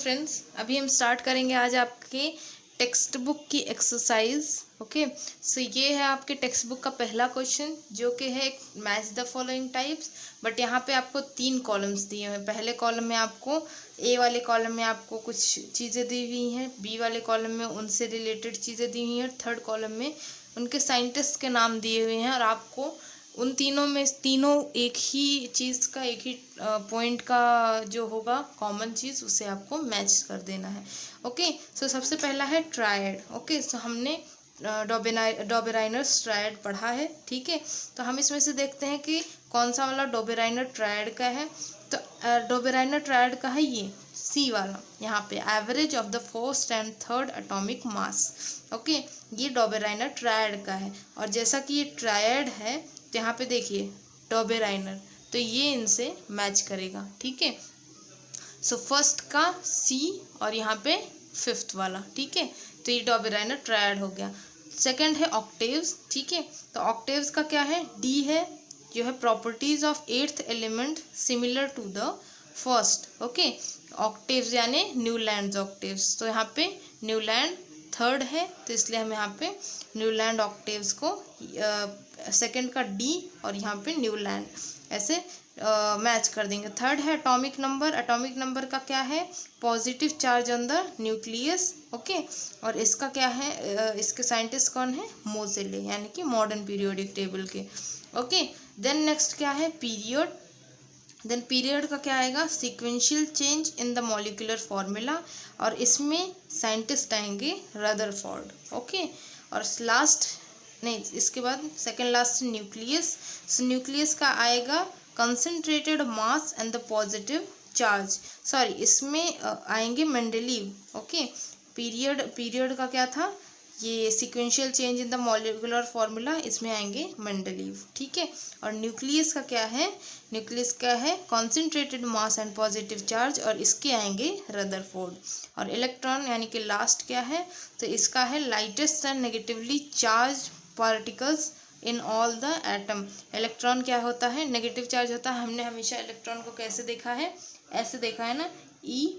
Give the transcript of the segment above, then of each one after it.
Friends, अभी हम start करेंगे आज आपके टेक्स्ट बुक की एक्सरसाइज। ओके, सो ये है आपके टेक्स्ट बुक का पहला क्वेश्चन जो कि है match the following types. But यहाँ पे आपको 3 कॉलम्स दिए हुए हैं। पहले कॉलम में आपको ए वाले कॉलम में आपको कुछ चीज़ें दी हुई हैं, बी वाले कॉलम में उनसे रिलेटेड चीज़ें दी हुई हैं, थर्ड कॉलम में उनके साइंटिस्ट के नाम दिए हुए हैं और आपको उन तीनों में एक ही चीज़ का एक ही पॉइंट का जो होगा कॉमन चीज़ उसे आपको मैच कर देना है। ओके, सो सबसे पहला है ट्रायड। ओके, सो हमने डॉबेराइनर्स ट्रायड पढ़ा है, ठीक है। तो हम इसमें से देखते हैं कि कौन सा वाला डॉबेराइनर ट्रायड का है। तो डॉबेराइनर ट्रायड का है ये सी वाला, यहाँ पे average of the first and third atomic mass. Okay, ये डॉबेराइनर ट्रायड का है और जैसा कि ये ट्रायड है तो यहाँ पे देखिए डॉबेराइनर, तो ये इनसे मैच करेगा, ठीक है। सो फर्स्ट का सी और यहाँ पे फिफ्थ वाला, ठीक है। तो ये डॉबेराइनर ट्रायड हो गया। सेकंड है ऑक्टेव्स, ठीक है। तो ऑक्टेव्स का क्या है, डी है जो है properties of 8th element similar to the first. Okay, octaves यानी न्यूलैंड ऑक्टेव्स, तो यहाँ पे न्यूलैंड थर्ड है तो इसलिए हम यहाँ पे न्यूलैंड ऑक्टेव्स को सेकंड का डी और यहाँ पे न्यूलैंड ऐसे मैच कर देंगे। थर्ड है एटॉमिक नंबर। एटॉमिक नंबर का क्या है, positive charge on the nucleus. Okay, और इसका क्या है, इसके साइंटिस्ट कौन है, मोजेले, यानी कि मॉडर्न पीरियोडिक टेबल के। ओके, देन नेक्स्ट क्या है, पीरियड। देन पीरियड का क्या आएगा, sequential change in the molecular formula, और इसमें साइंटिस्ट आएंगे रदरफोर्ड। ओके, और लास्ट नहीं, इसके बाद सेकेंड लास्ट न्यूक्लियस। न्यूक्लियस का आएगा concentrated mass and the positive charge. Sorry, इसमें आएंगे मेंडलीव। ओके, पीरियड का क्या था, ये sequential change in the molecular formula, इसमें आएंगे मेंडलीव, ठीक है। और न्यूक्लियस का क्या है, न्यूक्लियस का है concentrated mass and positive charge, और इसके आएंगे रदरफोर्ड। और इलेक्ट्रॉन यानी कि लास्ट क्या है, तो इसका है lightest and negatively charge particles in all the atom. Electron क्या होता है, नेगेटिव चार्ज होता है। हमने हमेशा इलेक्ट्रॉन को कैसे देखा है, ऐसे देखा है ना, E-,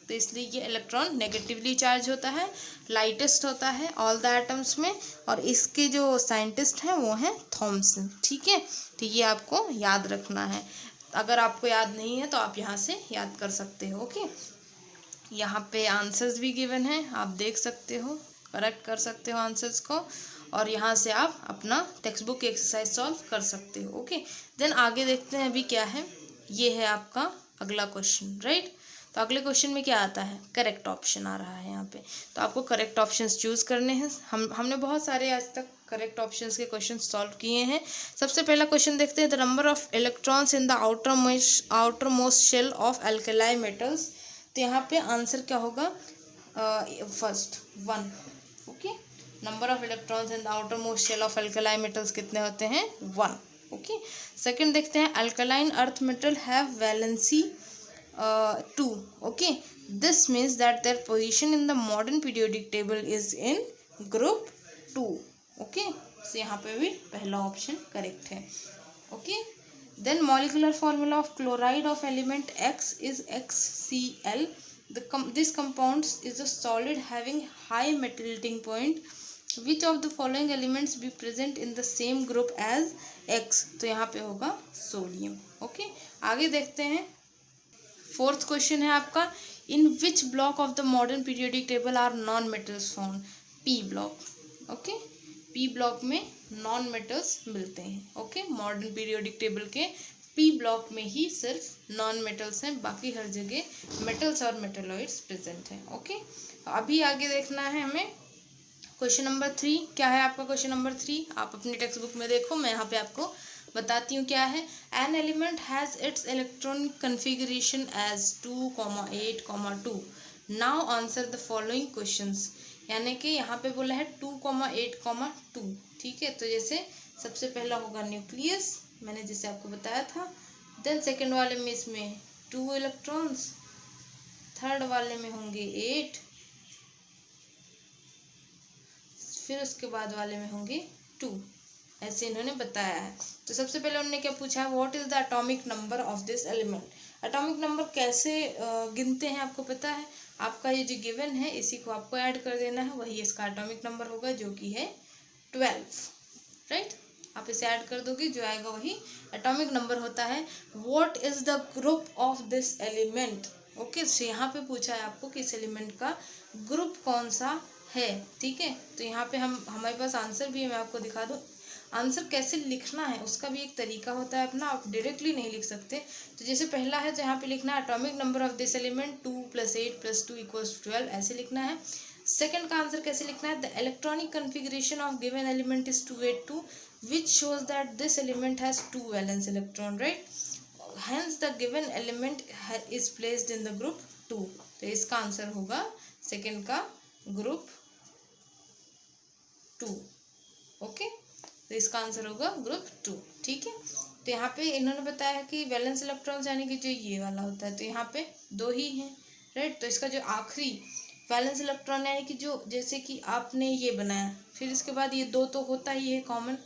तो इसलिए ये इलेक्ट्रॉन नेगेटिवली चार्ज होता है, लाइटेस्ट होता है ऑल द एटम्स में, और इसके जो साइंटिस्ट हैं वो हैं थॉमसन, ठीक है। तो ये आपको याद रखना है। अगर आपको याद नहीं है तो आप यहाँ से याद कर सकते हो। ओके, यहाँ पे आंसर्स भी गिवन हैं, आप देख सकते हो, करेक्ट कर सकते हो आंसर्स को, और यहाँ से आप अपना टेक्स्ट बुक एक्सरसाइज सॉल्व कर सकते हो। ओके, देन आगे देखते हैं अभी क्या है। ये है आपका अगला क्वेश्चन, राइट। तो अगले क्वेश्चन में क्या आता है, करेक्ट ऑप्शन आ रहा है यहाँ पे। तो आपको करेक्ट ऑप्शंस चूज करने हैं। हमने बहुत सारे आज तक करेक्ट ऑप्शंस के क्वेश्चन सॉल्व किए हैं। सबसे पहला क्वेश्चन देखते हैं, the number of electrons in the outermost shell of alkali metals. तो यहाँ पे आंसर क्या होगा, first 1। Okay, number of electrons in the outermost shell of alkali metals कितने होते हैं, 1। ओके, सेकंड देखते हैं, alkaline earth metal have valency 2. Okay, this means that their position in the modern periodic table is in group 2. Okay, so यहाँ पे भी पहला ऑप्शन करेक्ट है। Okay, then molecular formula of chloride of element X is XCl. This compound is a solid having high melting point. Which of the following elements be present in the same group as X? तो यहाँ पे होगा sodium. Okay, आगे देखते हैं। Fourth question है आपका, in which block of the modern periodic table are non metals found, P block. Okay, P block में नॉन मेटल्स मिलते हैं। ओके, मॉडर्न पीरियोडिक टेबल के पी ब्लॉक में ही सिर्फ नॉन मेटल्स हैं, बाकी हर जगह मेटल्स और मेटलॉइड्स प्रेजेंट हैं। ओके, अभी आगे देखना है हमें क्वेश्चन नंबर 3। क्या है आपका क्वेश्चन नंबर 3, आप अपनी टेक्स्ट बुक में देखो, मैं यहाँ पे आपको बताती हूँ क्या है। An element has its electronic configuration as 2,8,2। Now answer the following questions. यानी कि यहाँ पे बोला है 2,8,2, ठीक है। तो जैसे सबसे पहला होगा न्यूक्लियस, मैंने जैसे आपको बताया था। देन सेकेंड वाले में इसमें 2 इलेक्ट्रॉन्स, थर्ड वाले में होंगे 8, फिर उसके बाद वाले में होंगे 2, ऐसे इन्होंने बताया है। तो सबसे पहले उन्होंने क्या पूछा है, what is the atomic number of this element. Atomic number कैसे गिनते हैं आपको पता है? आपका ये जो गिवन है इसी को आपको ऐड कर देना है, वही इसका एटॉमिक नंबर होगा जो कि है 12, राइट। आप इसे ऐड कर दोगे, जो आएगा वही एटॉमिक नंबर होता है। What is the group of this element? Okay, so यहाँ पे पूछा है आपको कि इस एलिमेंट का ग्रुप कौन सा है, ठीक है। तो यहाँ पे हमारे पास आंसर भी है, मैं आपको दिखा दूँ। आंसर कैसे लिखना है उसका भी एक तरीका होता है अपना, आप डायरेक्टली नहीं लिख सकते। तो जैसे पहला है तो यहाँ पे लिखना है atomic number of this element 2 + 8 + 2 = 12, ऐसे लिखना है। सेकंड का आंसर कैसे लिखना है? The electronic configuration of given element is 282 which shows that this element has 2 valence electron, right? Hence the given element is placed in the group 2. तो इसका answer होगा सेकंड का ग्रुप 2, ओके। तो इसका आंसर होगा ग्रुप 2, ठीक है। तो यहाँ पे इन्होंने बताया है कि वैलेंस इलेक्ट्रॉन्स यानी कि जो ये वाला होता है, तो यहाँ पे 2 ही हैं, राइट। तो इसका जो आखिरी वैलेंस इलेक्ट्रॉन यानी कि जो, जैसे कि आपने ये बनाया, फिर इसके बाद ये 2 तो होता ही है कॉमन,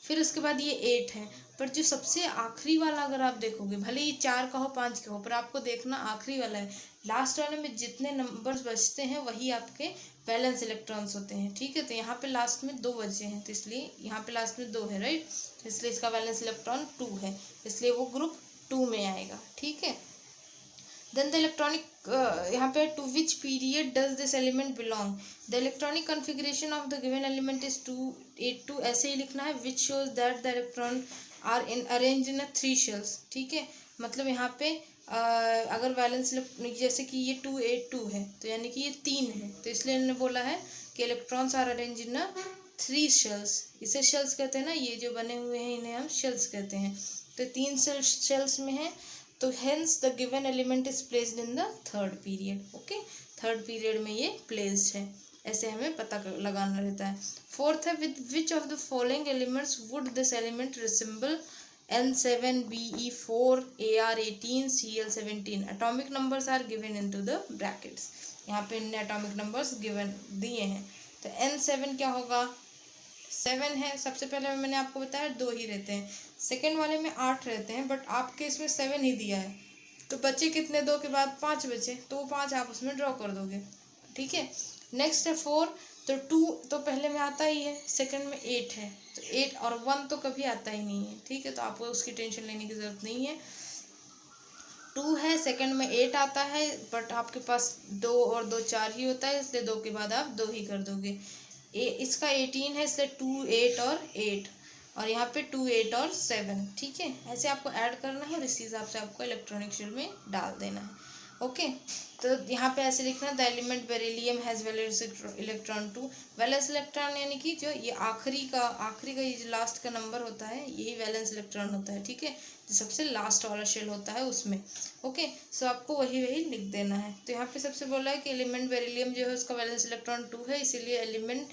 फिर उसके बाद ये 8 है, पर जो सबसे आखिरी वाला अगर आप देखोगे, भले ही 4 का हो 5 का हो, पर आपको देखना आखिरी वाला है, लास्ट वाले में जितने नंबर्स बचते हैं वही आपके वैलेंस इलेक्ट्रॉन्स होते हैं, ठीक है। तो यहाँ पे लास्ट में 2 बचे हैं, तो इसलिए यहाँ पे लास्ट में 2 है, राइट। इसलिए इसका वैलेंस इलेक्ट्रॉन 2 है, इसलिए वो ग्रुप 2 में आएगा, ठीक है। देन द इलेक्ट्रॉनिक, यहाँ पे to which period does this element belong? The electronic configuration of the given element is 282, ऐसे ही लिखना है। Which shows that the electron are in arrange in 3 shells, ठीक है। मतलब यहाँ पे अगर वैलेंस जैसे कि ये 282 है, तो यानी कि ये 3 है, तो इसलिए इन्होंने बोला है कि electrons are arrange in 3 shells. इसे शेल्स कहते हैं ना, ये जो बने हुए हैं इन्हें हम शेल्स कहते हैं। तो 3 शेल्स में है, तो hence the given element is placed in the third period, okay. Third period में ये प्लेस्ड है, ऐसे हमें पता लगाना रहता है। फोर्थ है, with which of the following elements would this element resemble? N7, Be4, Ar18, Cl17. Atomic numbers are given into the brackets. यहाँ पे इनने एटॉमिक नंबर्स गिवन दिए हैं। तो N7 क्या होगा? 7 है। सबसे पहले मैंने आपको बताया 2 ही रहते हैं, सेकेंड वाले में 8 रहते हैं, बट आपके इसमें 7 ही दिया है, तो बचे कितने? 2 के बाद 5 बचे, तो वो 5 आप उसमें ड्रॉ कर दोगे, ठीक है। नेक्स्ट है 4, तो 2 तो पहले में आता ही है, सेकंड में 8 है, तो 8 और 1 तो कभी आता ही नहीं है, ठीक है। तो आपको उसकी टेंशन लेने की ज़रूरत नहीं है। 2 है, सेकंड में 8 आता है, बट आपके पास 2 और 2 4 ही होता है, इसलिए 2 के बाद आप 2 ही कर दोगे। इसका 18 है, इसलिए 2 8 और 8, और यहाँ पे 2 8 और 7, ठीक है। ऐसे आपको ऐड करना है और इसी हिसाब से आपको इलेक्ट्रॉनिक शेल में डाल देना है, ओके। तो यहाँ पे ऐसे लिखना, the element beryllium has valence electron 2। Valence electron यानी कि जो ये आखिरी का ये जो लास्ट का नंबर होता है, यही वैलेंस इलेक्ट्रॉन होता है, ठीक है। जो सबसे लास्ट वाला शेल होता है उसमें, ओके। सो आपको वही लिख देना है। तो यहाँ पे सबसे बोला है कि एलिमेंट बेरिलियम जो है उसका वैलेंस इलेक्ट्रॉन 2 है, इसीलिए element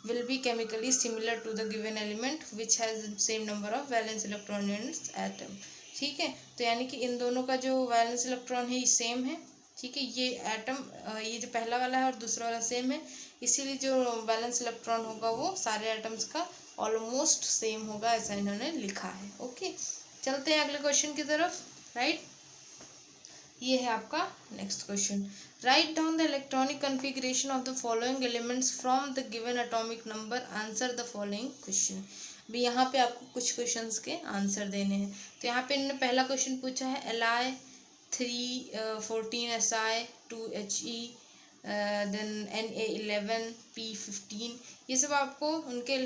will be chemically similar to the given element which has the same number of valence electron in its atom, ठीक है। तो यानी कि इन दोनों का जो वैलेंस इलेक्ट्रॉन है ये सेम है, ठीक है। ये एटम, ये जो पहला वाला है और दूसरा वाला सेम है, इसीलिए जो वैलेंस इलेक्ट्रॉन होगा वो सारे एटम्स का ऑलमोस्ट सेम होगा, ऐसा इन्होंने लिखा है, ओके। चलते हैं अगले क्वेश्चन की तरफ, राइट। ये है आपका next question. Write down the electronic configuration of the following elements from the given atomic number, answer the following question. भी यहाँ पे आपको कुछ क्वेश्चंस के आंसर देने हैं। तो यहाँ पे इन्होंने पहला क्वेश्चन पूछा है Li 3 14 Si 2 He then Na11 P15, ये सब आपको उनके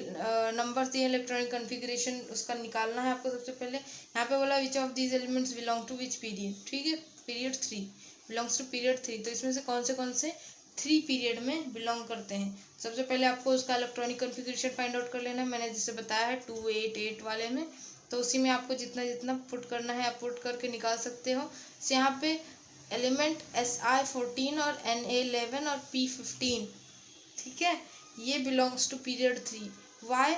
नंबर्स दिए, इलेक्ट्रॉनिक कन्फिग्रेशन उसका निकालना है आपको। सबसे पहले यहाँ पे बोला which of these elements belong to which period, ठीक है। पीरियड 3 बिलोंग्स टू पीरियड 3, तो इसमें से कौन से 3 पीरियड में बिलोंग करते हैं। सबसे पहले आपको उसका इलेक्ट्रॉनिक कन्फिग्रेशन फाइंड आउट कर लेना है। मैंने जैसे बताया है 2 8 8 वाले में, तो उसी में आपको जितना जितना पुट करना है आप पुट करके निकाल सकते हो। तो यहाँ पे एलिमेंट Si14 और Na11 और P15, ठीक है, ये belongs to period 3। Why?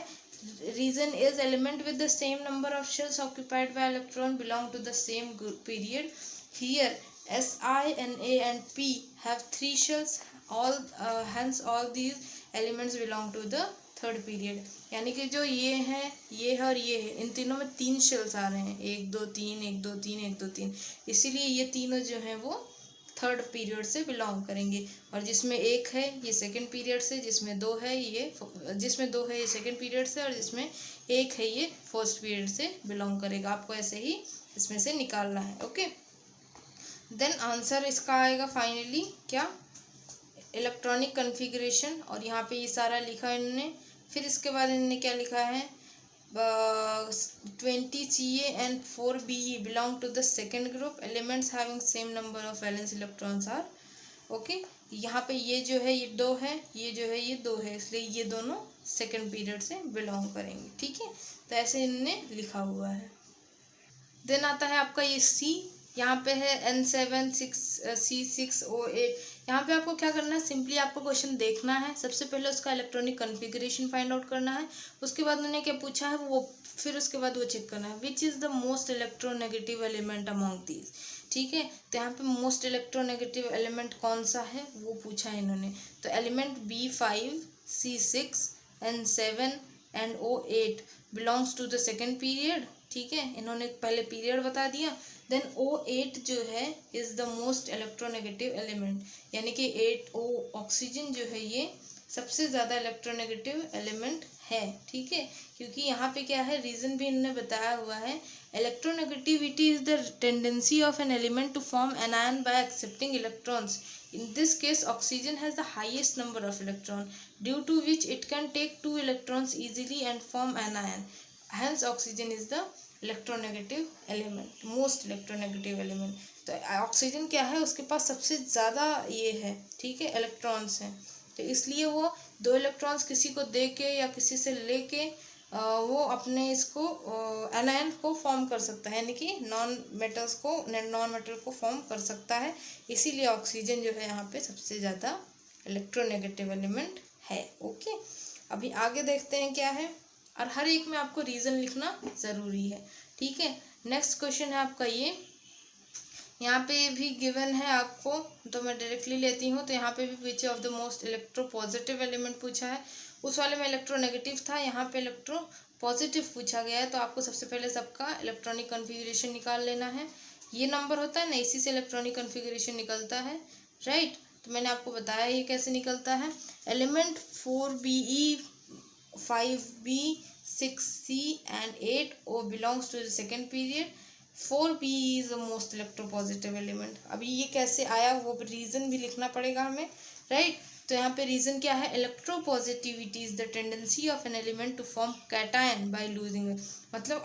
Reason is element with the same number of shells occupied by electron belong to the same period. Here Si, Na and P have 3 shells, hence all these elements belong to the third period, यानी कि जो ये है और ये है, इन तीनों में 3 शेल्स आ रहे हैं, 1 2 3 1 2 3 1 2 3, इसीलिए ये तीनों जो हैं वो थर्ड पीरियड से बिलोंग करेंगे। और जिसमें 1 है ये सेकंड पीरियड से, जिसमें 2 है ये सेकंड पीरियड से, और जिसमें 1 है ये फर्स्ट पीरियड से बिलोंग करेगा। आपको ऐसे ही इसमें से निकालना है। ओके, देन आंसर इसका आएगा फाइनली क्या, इलेक्ट्रॉनिक कन्फिग्रेशन। और यहाँ पे ये सारा लिखा है इन्होंने। फिर इसके बाद इन्होंने क्या लिखा है, 20 Ca and 4 Be belong to the second group, elements having same number of valence electrons are okay. यहाँ पे ये जो है ये 2 है, ये जो है ये 2 है, इसलिए ये दोनों सेकंड पीरियड से बिलोंग करेंगे। ठीक है, तो ऐसे इन्होंने लिखा हुआ है। देन आता है आपका ये सी, यहाँ पे है N7 C6O8। यहाँ पे आपको क्या करना है, सिंपली आपको क्वेश्चन देखना है, सबसे पहले उसका इलेक्ट्रॉनिक कन्फिग्रेशन फाइंड आउट करना है, उसके बाद उन्होंने क्या पूछा है वो, फिर उसके बाद वो चेक करना है which is the most electronegative element among these. ठीक है, तो यहाँ पे मोस्ट इलेक्ट्रोनेगेटिव एलिमेंट कौन सा है वो पूछा है इन्होंने। तो element B5 C6 N7 and O8 belongs to the second period. ठीक है, इन्होंने पहले पीरियड बता दिया। देन O8 जो है is the most electronegative element, यानी कि 8O ऑक्सीजन जो है ये सबसे ज़्यादा इलेक्ट्रोनेगेटिव एलिमेंट है। ठीक है, क्योंकि यहाँ पे क्या है, रीज़न भी इन्होंने बताया हुआ है, electronegativity is the tendency of an element to form anion by accepting electrons. In this case, oxygen has the highest number of electrons, due to which it can take 2 electrons easily and form anion. Hence, oxygen is the electronegative element, most electronegative element. तो oxygen क्या है, उसके पास सबसे ज़्यादा ये है, ठीक है, इलेक्ट्रॉन्स हैं, तो इसलिए वो 2 इलेक्ट्रॉन्स किसी को दे के या किसी से लेके वो अपने इसको एनायन को फॉर्म कर सकता है, यानी कि नॉन मेटल को फॉर्म कर सकता है। इसीलिए ऑक्सीजन जो है यहाँ पे सबसे ज़्यादा इलेक्ट्रोनेगेटिव एलिमेंट है। ओके, अभी आगे देखते हैं क्या है, और हर एक में आपको रीज़न लिखना ज़रूरी है। ठीक है, नेक्स्ट क्वेश्चन है आपका ये, यहाँ पे भी गिवन है आपको, तो मैं डायरेक्टली लेती हूँ। तो यहाँ पे भी विच of the most electro positive element पूछा है, उस वाले में इलेक्ट्रोनेगेटिव था, यहाँ पे इलेक्ट्रो पॉजिटिव पूछा गया है। तो आपको सबसे पहले सबका इलेक्ट्रॉनिक कन्फिग्रेशन निकाल लेना है। ये नंबर होता है ना, इसी से इलेक्ट्रॉनिक कन्फिग्रेशन निकलता है, राइट। तो मैंने आपको बताया ये कैसे निकलता है। Element 4Be 5B 6C and 8O belongs to the second period. 4Be is the most electropositive element। अभी ये कैसे आया वो रीज़न भी लिखना पड़ेगा हमें, राइट। तो यहाँ पे रीज़न क्या है, electropositivity is the tendency of an element to form cation by losing, मतलब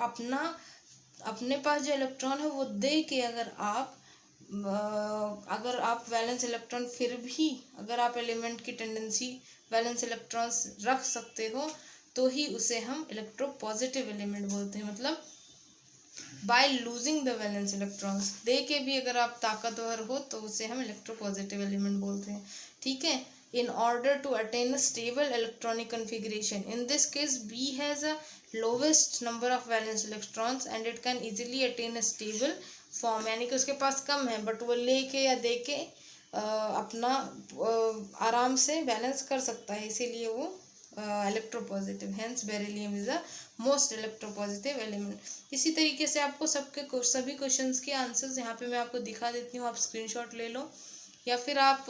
अपने पास जो इलेक्ट्रॉन है वो दे के अगर आप वैलेंस इलेक्ट्रॉन, फिर भी अगर आप एलिमेंट की टेंडेंसी वैलेंस इलेक्ट्रॉन्स रख सकते हो तो ही उसे हम इलेक्ट्रोपॉजिटिव एलिमेंट बोलते हैं। मतलब by losing the valence electrons, they के भी अगर आप ताकतवर हो तो उसे हम इलेक्ट्रोपॉजिटिव एलिमेंट बोलते हैं। ठीक है, in order to attain a stable electronic configuration. In this case, B has a lowest number of valence electrons and it can easily attain a stable form, यानी कि उसके पास कम है बट वो लेके या दे के अपना आराम से बैलेंस कर सकता है, इसीलिए वो electropositive. Hence beryllium is the most electropositive element. इसी तरीके से आपको सभी क्वेश्चंस के आंसर्स यहाँ पे मैं आपको दिखा देती हूँ, आप स्क्रीनशॉट ले लो या फिर आप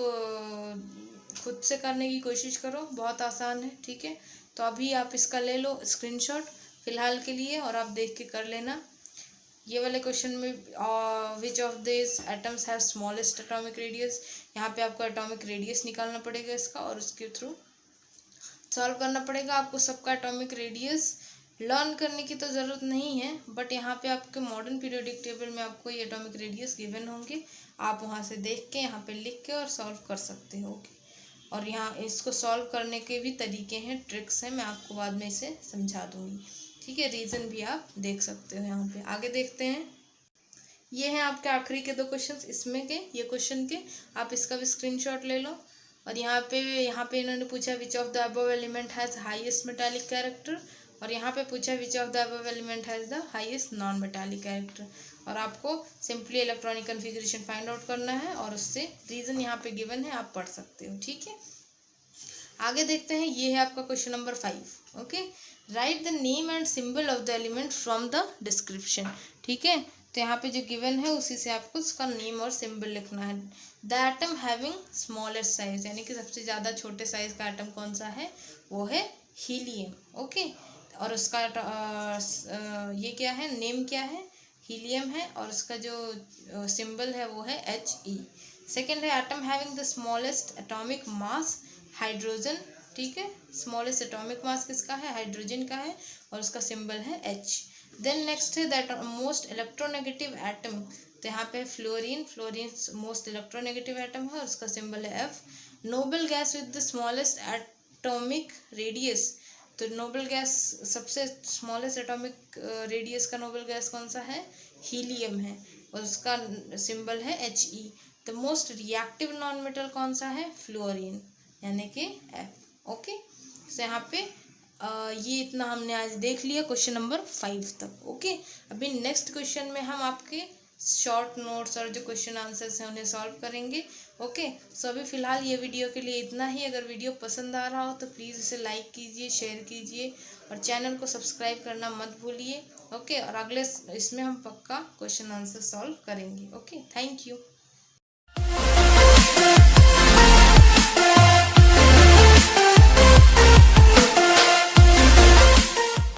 खुद से करने की कोशिश करो, बहुत आसान है। ठीक है, तो अभी आप इसका ले लो स्क्रीनशॉट फिलहाल के लिए और आप देख के कर लेना। ये वाले क्वेश्चन में which of this atoms have smallest atomic radius, यहाँ पे आपको एटॉमिक रेडियस निकालना पड़ेगा इसका और उसके थ्रू सॉल्व करना पड़ेगा। आपको सबका एटॉमिक रेडियस लर्न करने की तो ज़रूरत नहीं है, बट यहाँ पे आपके मॉडर्न पीरियोडिक टेबल में आपको ये एटॉमिक रेडियस गिवन होंगे, आप वहाँ से देख के यहाँ पे लिख के और सॉल्व कर सकते हो। और यहाँ इसको सॉल्व करने के भी तरीके हैं, ट्रिक्स हैं, मैं आपको बाद में इसे समझा दूँगी। ठीक है, रीज़न भी आप देख सकते हो यहाँ पे। आगे देखते हैं, ये हैं आपके आखिरी के 2 क्वेश्चंस इसमें के, ये क्वेश्चन के, आप इसका भी स्क्रीनशॉट ले लो। और यहाँ पे इन्होंने पूछा विच of the above element has highest metallic character, और यहाँ पे पूछा विच of the above element has the highest non metallic character. और आपको simply electronic configuration find out करना है और उससे रीज़न यहाँ पे गिवन है, आप पढ़ सकते हो। ठीक है, आगे देखते हैं, ये है आपका question number 5। Okay, right the name and symbol of the element from the description. ठीक है, तो यहाँ पे जो गिवन है उसी से आपको उसका नेम और सिंबल लिखना है। The atom having smallest size, यानी कि सबसे ज़्यादा छोटे साइज का एटम कौन सा है, वो है हीलियम। ओके, और उसका ये क्या है, नेम क्या है, हीलियम है, और उसका जो सिंबल है वो है He। सेकेंड है atom having the smallest atomic mass, hydrogen. ठीक है, स्मॉलेस्ट एटॉमिक मास किसका है, हाइड्रोजन का है, और उसका सिंबल है H। देन नेक्स्ट है दैट मोस्ट इलेक्ट्रोनेगेटिव एटम, तो यहाँ पे fluorine, fluorine most electronegative atom है और उसका सिंबल है F। Noble gas with the smallest atomic radius, तो नोबल गैस सबसे स्मॉलेस्ट एटॉमिक रेडियस का नोबल गैस कौन सा है, हीलियम है, और उसका सिंबल है He। The most reactive non metal कौन सा है, फ्लोरीन, यानी कि F। ओके, तो यहाँ पे ये इतना हमने आज देख लिया क्वेश्चन नंबर 5 तक। ओके, अभी नेक्स्ट क्वेश्चन में हम आपके शॉर्ट नोट्स और जो क्वेश्चन आंसर्स हैं उन्हें सॉल्व करेंगे। ओके, सो अभी फ़िलहाल ये वीडियो के लिए इतना ही। अगर वीडियो पसंद आ रहा हो तो प्लीज़ इसे लाइक कीजिए, शेयर कीजिए और चैनल को सब्सक्राइब करना मत भूलिए। ओके, और अगले इसमें हम पक्का क्वेश्चन आंसर सॉल्व करेंगे। Okay, thank you.